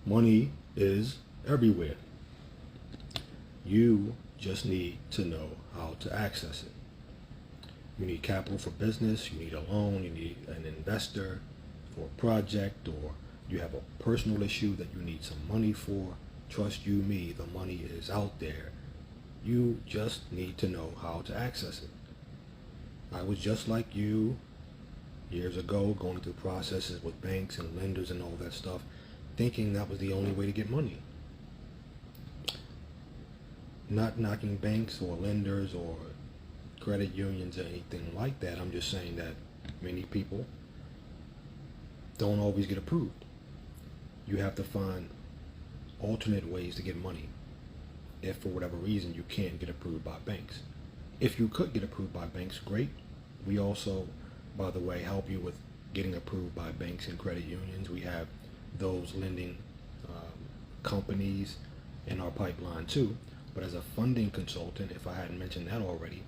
Money is everywhere. You just need to know how to access it. You need capital for business, you need a loan, you need an investor for a project, or you have a personal issue that you need some money for. Trust you me, the money is out there. You just need to know how to access it. I was just like you years ago, going through processes with banks and lenders and all that stuff, thinking that was the only way to get money. Not knocking banks or lenders or credit unions or anything like that. I'm just saying that many people don't always get approved. You have to find alternate ways to get money if for whatever reason you can't get approved by banks. If you could get approved by banks, great. We also, by the way, help you with getting approved by banks and credit unions. We have those lending companies in our pipeline too. But as a funding consultant, if I hadn't mentioned that already,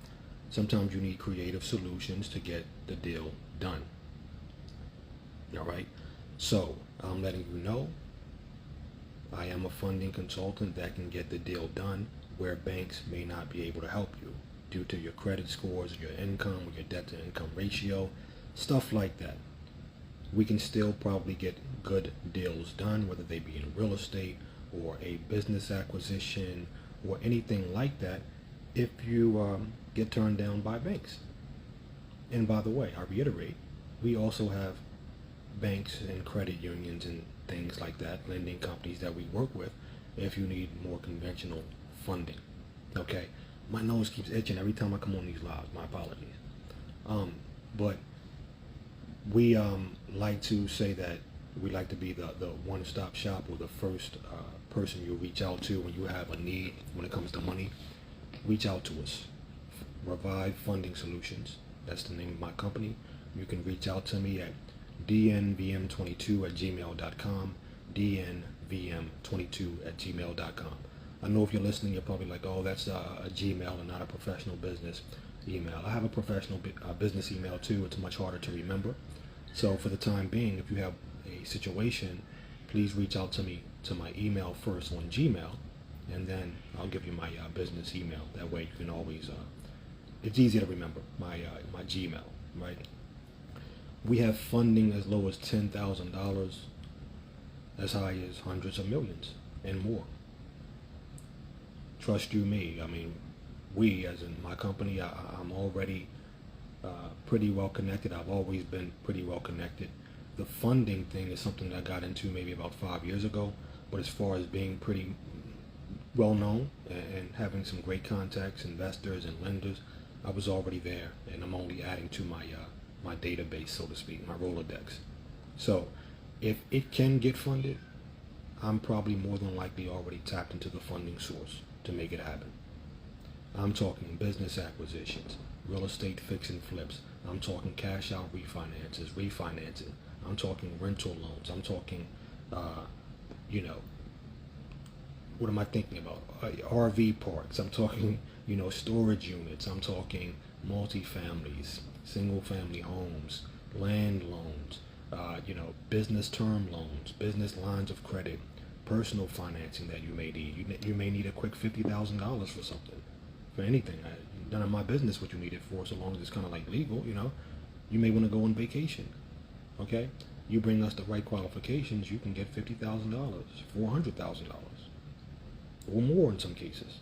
sometimes you need creative solutions to get the deal done. All right. So I'm letting you know I am a funding consultant that can get the deal done where banks may not be able to help you due to your credit scores, your income, or your debt to income ratio, stuff like that. We can still probably get good deals done, whether they be in real estate or a business acquisition or anything like that, if you get turned down by banks. And by the way, I reiterate, we also have banks and credit unions and things like that, lending companies that we work with if you need more conventional funding. Okay, my nose keeps itching every time I come on these lives. My apologies. But we like to say that we like to be the one-stop shop or the first person you reach out to when you have a need when it comes to money. Reach out to us. Revive Funding Solutions. That's the name of my company. You can reach out to me at dnvm22@gmail.com, dnvm22@gmail.com. I know if you're listening, you're probably like, oh, that's a Gmail and not a professional business email. I have a professional business email too. It's much harder to remember. So for the time being, if you have a situation, please reach out to me to my email first on Gmail, and then I'll give you my business email. That way you can always, it's easy to remember my Gmail, right? We have funding as low as $10,000, as high as hundreds of millions and more. Trust you me. I mean, we, as in my company, I'm already pretty well connected. I've always been pretty well connected. The funding thing is something that I got into maybe about 5 years ago, but as far as being pretty well known and having some great contacts, investors and lenders, I was already there, and I'm only adding to my my database, so to speak, my Rolodex. So if it can get funded, I'm probably more than likely already tapped into the funding source to make it happen. I'm talking business acquisitions, real estate fix and flips. I'm talking cash out refinancing. I'm talking rental loans. I'm talking, what am I thinking about? RV parks. I'm talking, storage units. I'm talking multifamilies, single family homes, land loans, business term loans, business lines of credit, personal financing that you may need. You may need a quick $50,000 for something, for anything. None of my business what you need it for, so long as it's kind of like legal, You may want to go on vacation, okay? You bring us the right qualifications, you can get $50,000, $400,000, or more in some cases.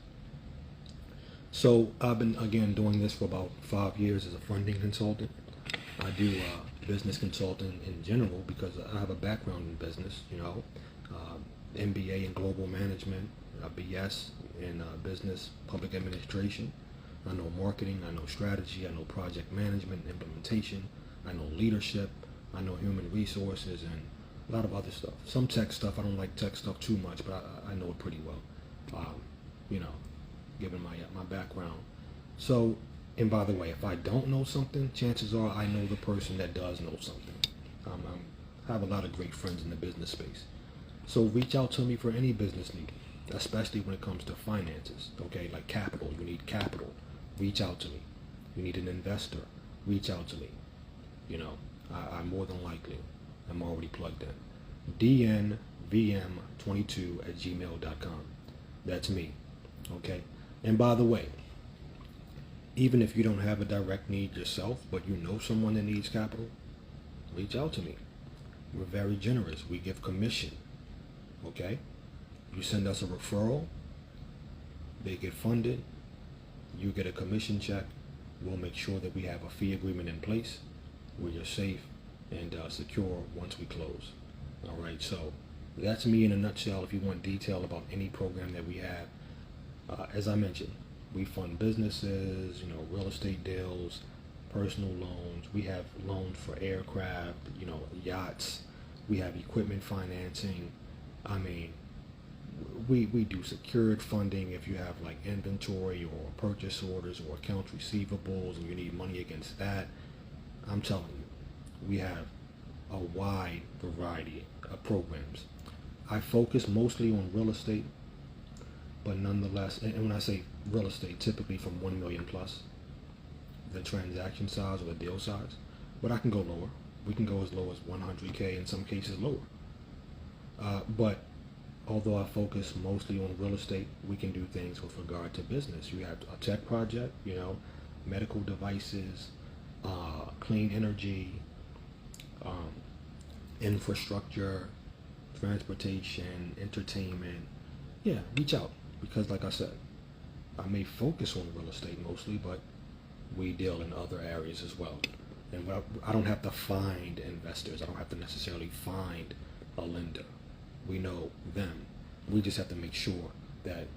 So I've been, again, doing this for about 5 years as a funding consultant. I do business consulting in general because I have a background in business, MBA in global management, BS in business public administration. I know marketing, I know strategy, I know project management, implementation, I know leadership, I know human resources, and a lot of other stuff. Some tech stuff, I don't like tech stuff too much, but I know it pretty well, given my background. So, and by the way, if I don't know something, chances are I know the person that does know something. I have a lot of great friends in the business space. So reach out to me for any business need, especially when it comes to finances, okay? Like capital, you need capital, reach out to me. You need an investor, reach out to me. I'm more than likely, I'm already plugged in. dnvm22@gmail.com. That's me. Okay? And by the way, even if you don't have a direct need yourself, but you know someone that needs capital, reach out to me. We're very generous. We give commission. Okay? You send us a referral, they get funded, you get a commission check. We'll make sure that we have a fee agreement in place where you're safe and secure once we close. All right, so that's me in a nutshell. If you want detail about any program that we have, as I mentioned, we fund businesses, real estate deals, personal loans. We have loans for aircraft, yachts. We have equipment financing. I mean, we do secured funding if you have like inventory or purchase orders or accounts receivables and you need money against that. I'm telling you, we have a wide variety of programs. I focus mostly on real estate, but nonetheless, and when I say real estate, typically from 1 million plus, the transaction size or the deal size, but I can go lower. We can go as low as 100K, in some cases lower. But although I focus mostly on real estate, we can do things with regard to business. You have a tech project, medical devices, clean energy, infrastructure, transportation, entertainment. Yeah, reach out, because like I said, I may focus on real estate mostly, but we deal in other areas as well. And I don't have to find investors. I don't have to necessarily find a lender. We know them. We just have to make sure that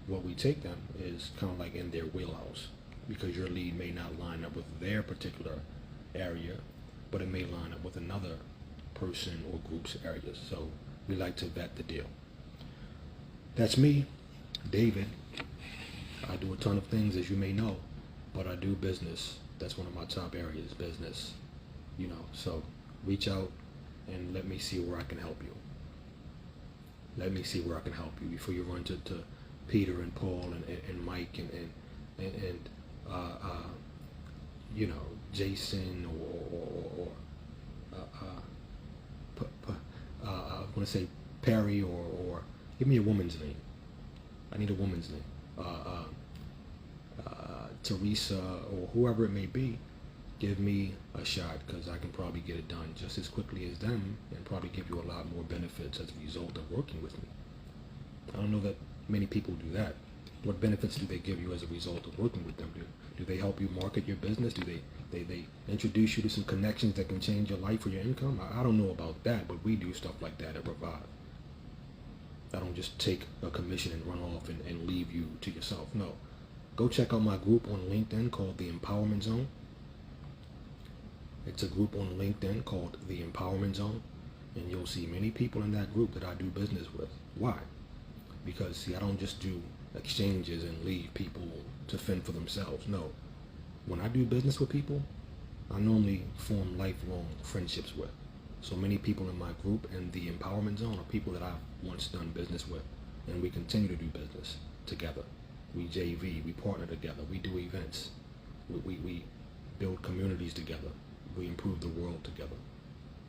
what we take them is kind of like in their wheelhouse, because your lead may not line up with their particular area, but it may line up with another person or group's areas. So we like to vet the deal. That's me, David. I do a ton of things, as you may know, but I do business. That's one of my top areas, business. So reach out and let me see where I can help you. Let me see where I can help you before you run to Peter and Paul and Mike and Jason or I want to say Perry or give me a woman's name. I need a woman's name. Teresa or whoever it may be. Give me a shot, because I can probably get it done just as quickly as them and probably give you a lot more benefits as a result of working with me. I don't know that many people do that. What benefits do they give you as a result of working with them? Do they help you market your business? Do they introduce you to some connections that can change your life or your income? I don't know about that, but we do stuff like that at Revive. I don't just take a commission and run off and leave you to yourself. No. Go check out my group on LinkedIn called The Empowerment Zone. It's a group on LinkedIn called The Empowerment Zone, and you'll see many people in that group that I do business with. Why? Because, see, I don't just do exchanges and leave people to fend for themselves. No. When I do business with people, I normally form lifelong friendships with. So many people in my group and The Empowerment Zone are people that I've once done business with, and we continue to do business together. We JV, we partner together, we do events, we build communities together. We improve the world together.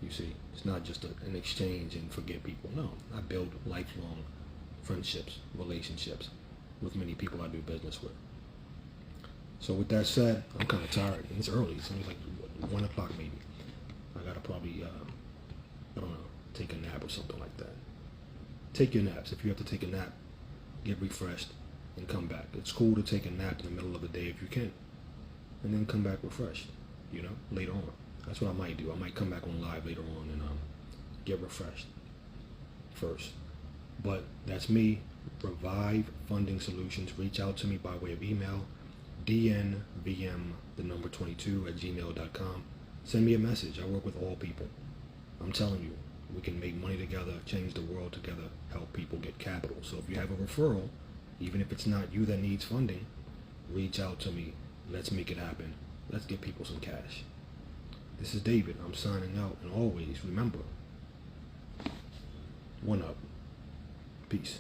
You see, it's not just an exchange and forget people. No, I build lifelong friendships, relationships with many people I do business with. So with that said, I'm kind of tired. It's early. It's only like 1 o'clock maybe. I gotta probably, I don't know, take a nap or something like that. Take your naps. If you have to take a nap, get refreshed and come back. It's cool to take a nap in the middle of the day if you can, and then come back refreshed. Later on. That's what I might do. I might come back on live later on and get refreshed first. But that's me, Revive Funding Solutions. Reach out to me by way of email, dnvm22@gmail.com. Send me a message. I work with all people. I'm telling you, we can make money together, change the world together, help people get capital. So if you have a referral, even if it's not you that needs funding, reach out to me. Let's make it happen. Let's get people some cash. This is David. I'm signing out. And always remember, one up. Peace.